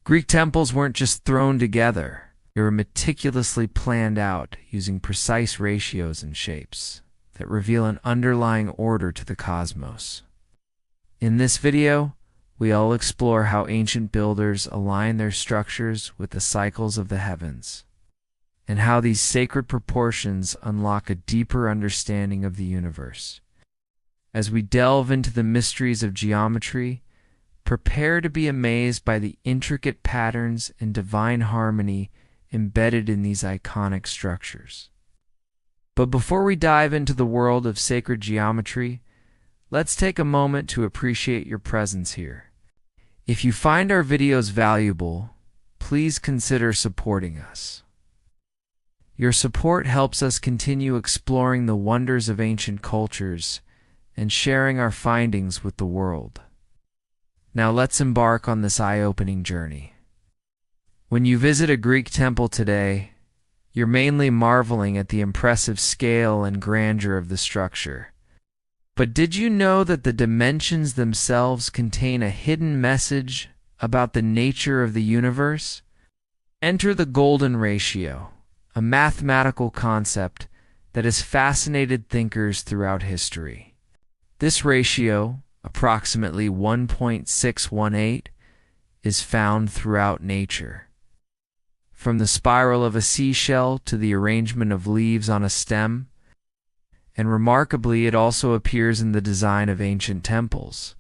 Greek temples weren't just thrown together. They were meticulously planned out using precise ratios and shapes that reveal an underlying order to the cosmos. In this video, we'll explore how ancient builders align their structures with the cycles of the heavens, and how these sacred proportions unlock a deeper understanding of the universe. As we delve into the mysteries of geometry, prepare to be amazed by the intricate patterns and divine harmony embedded in these iconic structures. But before we dive into the world of sacred geometry, let's take a moment to appreciate your presence here. If you find our videos valuable, please consider supporting us. Your support helps us continue exploring the wonders of ancient cultures and sharing our findings with the world. Now let's embark on this eye-opening journey. When you visit a Greek temple today, you're mainly marveling at the impressive scale and grandeur of the structure. But did you know that the dimensions themselves contain a hidden message about the nature of the universe? Enter the golden ratio, a mathematical concept that has fascinated thinkers throughout history. This ratio, approximately 1.618, is found throughout nature. From the spiral of a seashell to the arrangement of leaves on a stem, and remarkably, it also appears in the design of ancient temples.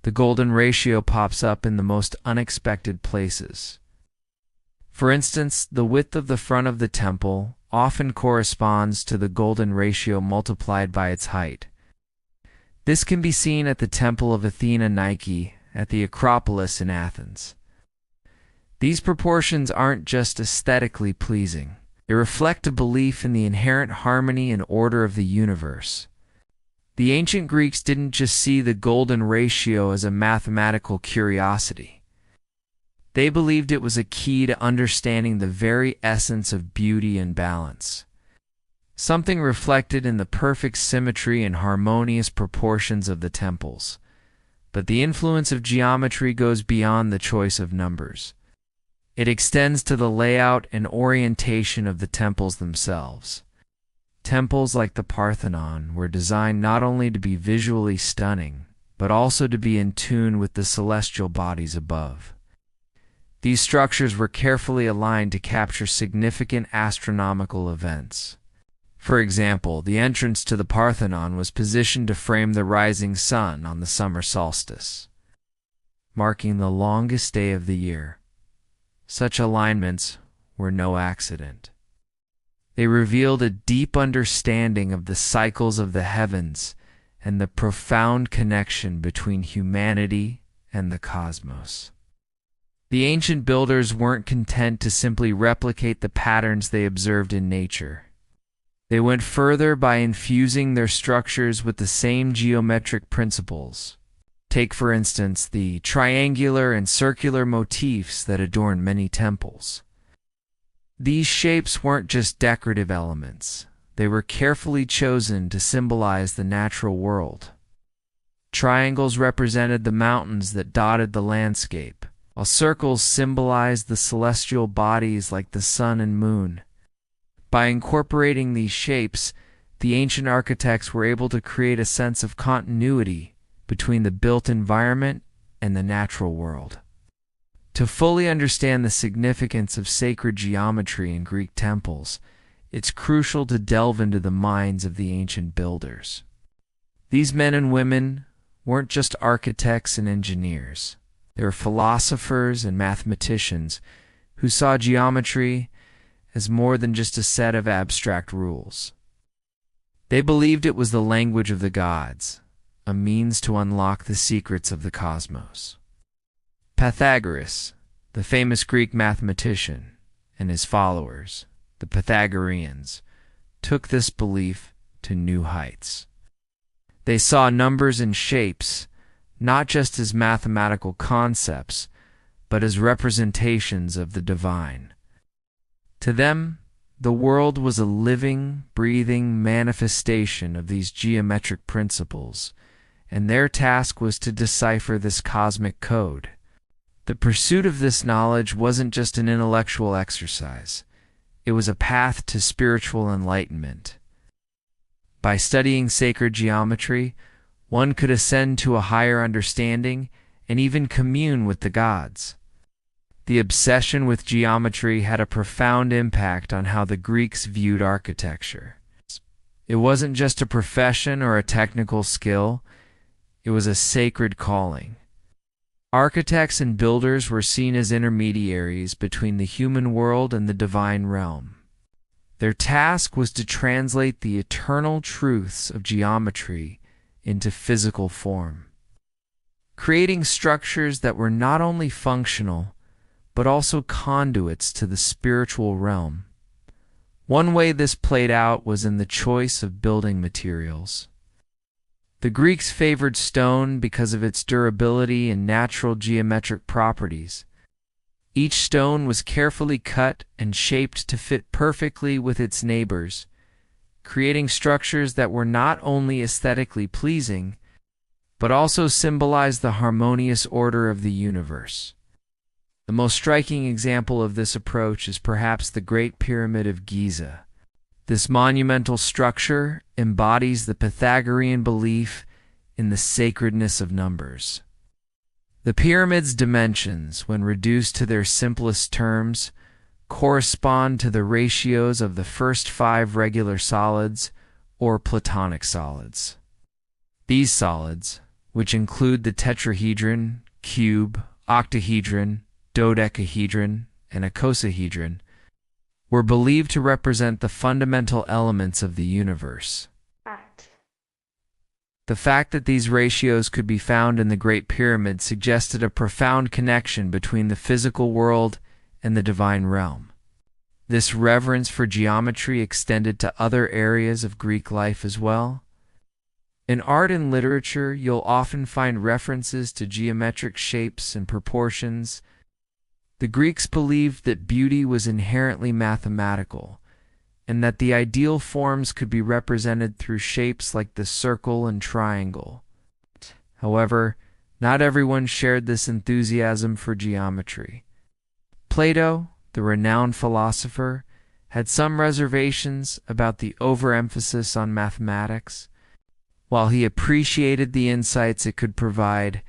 The golden ratio pops up in the most unexpected places. For instance, the width of the front of the temple often corresponds to the golden ratio multiplied by its height. This can be seen at the Temple of Athena Nike at the Acropolis in Athens. These proportions aren't just aesthetically pleasing. They reflect a belief in the inherent harmony and order of the universe. The ancient Greeks didn't just see the golden ratio as a mathematical curiosity. They believed it was a key to understanding the very essence of beauty and balance, something reflected in the perfect symmetry and harmonious proportions of the temples. But the influence of geometry goes beyond the choice of numbers. It extends to the layout and orientation of the temples themselves. Temples like the Parthenon were designed not only to be visually stunning, but also to be in tune with the celestial bodies above. These structures were carefully aligned to capture significant astronomical events. For example, the entrance to the Parthenon was positioned to frame the rising sun on the summer solstice, marking the longest day of the year. Such alignments were no accident. They revealed a deep understanding of the cycles of the heavens and the profound connection between humanity and the cosmos. The ancient builders weren't content to simply replicate the patterns they observed in nature. They went further by infusing their structures with the same geometric principles. Take, for instance, the triangular and circular motifs that adorn many temples. These shapes weren't just decorative elements. They were carefully chosen to symbolize the natural world. Triangles represented the mountains that dotted the landscape, while circles symbolized the celestial bodies like the sun and moon. By incorporating these shapes, the ancient architects were able to create a sense of continuity between the built environment and the natural world. To fully understand the significance of sacred geometry in Greek temples, it's crucial to delve into the minds of the ancient builders. These men and women weren't just architects and engineers. They were philosophers and mathematicians who saw geometry as more than just a set of abstract rules. They believed it was the language of the gods, a means to unlock the secrets of the cosmos. Pythagoras, the famous Greek mathematician, and his followers, the Pythagoreans, took this belief to new heights. They saw numbers and shapes not just as mathematical concepts, but as representations of the divine. To them, the world was a living, breathing manifestation of these geometric principles, and their task was to decipher this cosmic code. The pursuit of this knowledge wasn't just an intellectual exercise. It was a path to spiritual enlightenment. By studying sacred geometry, one could ascend to a higher understanding and even commune with the gods. The obsession with geometry had a profound impact on how the Greeks viewed architecture. It wasn't just a profession or a technical skill, it was a sacred calling. Architects and builders were seen as intermediaries between the human world and the divine realm. Their task was to translate the eternal truths of geometry into physical form, creating structures that were not only functional, but also conduits to the spiritual realm. One way this played out was in the choice of building materials. The Greeks favored stone because of its durability and natural geometric properties. Each stone was carefully cut and shaped to fit perfectly with its neighbors, creating structures that were not only aesthetically pleasing, but also symbolized the harmonious order of the universe. The most striking example of this approach is perhaps the Great Pyramid of Giza. This monumental structure embodies the Pythagorean belief in the sacredness of numbers. The pyramid's dimensions, when reduced to their simplest terms, correspond to the ratios of the first 5 regular solids, or Platonic solids. These solids, which include the tetrahedron, cube, octahedron, dodecahedron, and icosahedron, were believed to represent the fundamental elements of the universe. The fact that these ratios could be found in the Great Pyramid suggested a profound connection between the physical world and the divine realm. This reverence for geometry extended to other areas of Greek life as well. In art and literature, you'll often find references to geometric shapes and proportions. The Greeks believed that beauty was inherently mathematical, and that the ideal forms could be represented through shapes like the circle and triangle. However, not everyone shared this enthusiasm for geometry. Plato, the renowned philosopher, had some reservations about the overemphasis on mathematics. While he appreciated the insights it could provide,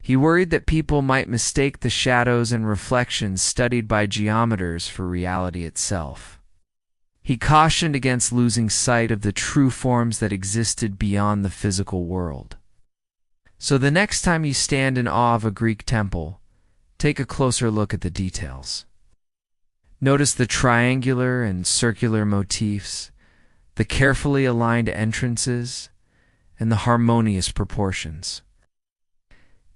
he worried that people might mistake the shadows and reflections studied by geometers for reality itself. He cautioned against losing sight of the true forms that existed beyond the physical world. So the next time you stand in awe of a Greek temple, take a closer look at the details. Notice the triangular and circular motifs, the carefully aligned entrances, and the harmonious proportions.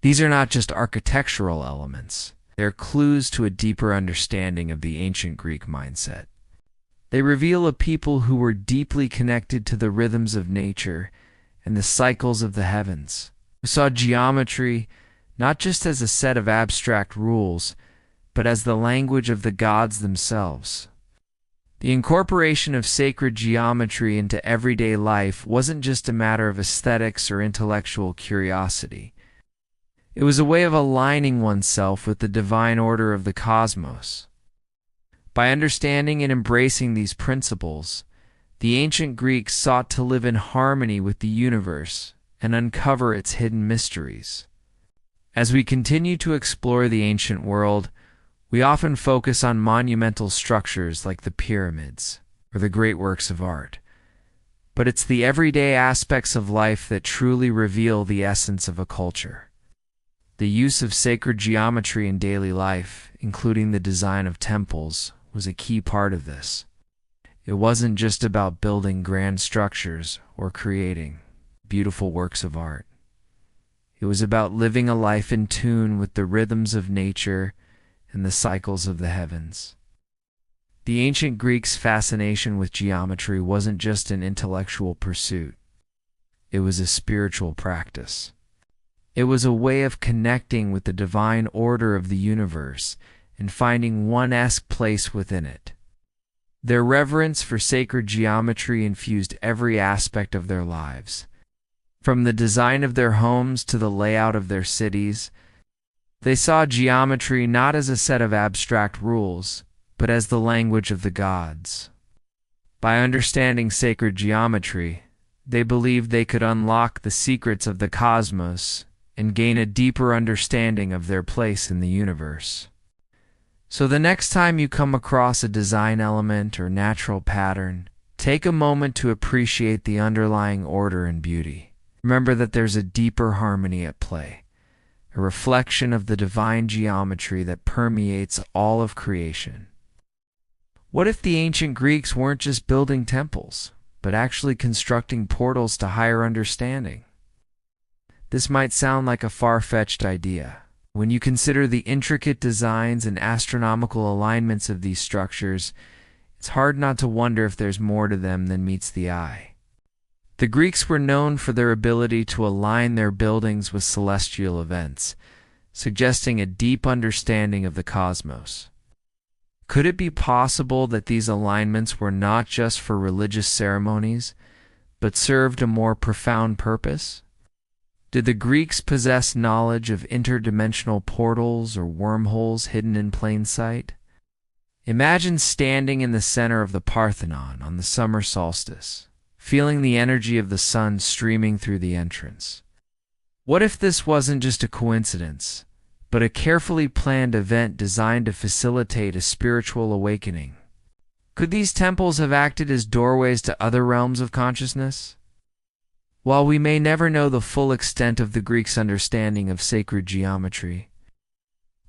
These are not just architectural elements, they're clues to a deeper understanding of the ancient Greek mindset. They reveal a people who were deeply connected to the rhythms of nature and the cycles of the heavens, who saw geometry not just as a set of abstract rules, but as the language of the gods themselves. The incorporation of sacred geometry into everyday life wasn't just a matter of aesthetics or intellectual curiosity. It was a way of aligning oneself with the divine order of the cosmos. By understanding and embracing these principles, the ancient Greeks sought to live in harmony with the universe and uncover its hidden mysteries. As we continue to explore the ancient world, we often focus on monumental structures like the pyramids or the great works of art. But it's the everyday aspects of life that truly reveal the essence of a culture. The use of sacred geometry in daily life, including the design of temples, was a key part of this. It wasn't just about building grand structures or creating beautiful works of art. It was about living a life in tune with the rhythms of nature and the cycles of the heavens. The ancient Greeks' fascination with geometry wasn't just an intellectual pursuit. It was a spiritual practice. It was a way of connecting with the divine order of the universe and finding one's place within it. Their reverence for sacred geometry infused every aspect of their lives. From the design of their homes to the layout of their cities, They saw geometry not as a set of abstract rules, but as the language of the gods. By understanding sacred geometry, they believed they could unlock the secrets of the cosmos and gain a deeper understanding of their place in the universe. So the next time you come across a design element or natural pattern, take a moment to appreciate the underlying order and beauty. Remember that there's a deeper harmony at play, a reflection of the divine geometry that permeates all of creation. What if the ancient Greeks weren't just building temples, but actually constructing portals to higher understanding? This might sound like a far-fetched idea. When you consider the intricate designs and astronomical alignments of these structures, it's hard not to wonder if there's more to them than meets the eye. The Greeks were known for their ability to align their buildings with celestial events, suggesting a deep understanding of the cosmos. Could it be possible that these alignments were not just for religious ceremonies, but served a more profound purpose? Did the Greeks possess knowledge of interdimensional portals or wormholes hidden in plain sight? Imagine standing in the center of the Parthenon on the summer solstice, feeling the energy of the sun streaming through the entrance. What if this wasn't just a coincidence, but a carefully planned event designed to facilitate a spiritual awakening? Could these temples have acted as doorways to other realms of consciousness? While we may never know the full extent of the Greeks' understanding of sacred geometry,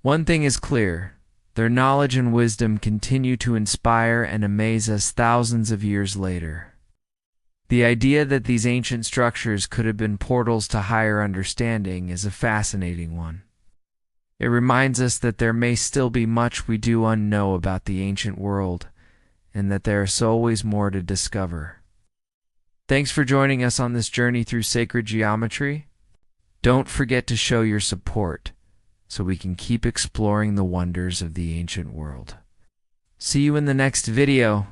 one thing is clear: their knowledge and wisdom continue to inspire and amaze us thousands of years later. The idea that these ancient structures could have been portals to higher understanding is a fascinating one. It reminds us that there may still be much we do unknow about the ancient world, and that there is always more to discover. Thanks for joining us on this journey through sacred geometry. Don't forget to show your support so we can keep exploring the wonders of the ancient world. See you in the next video.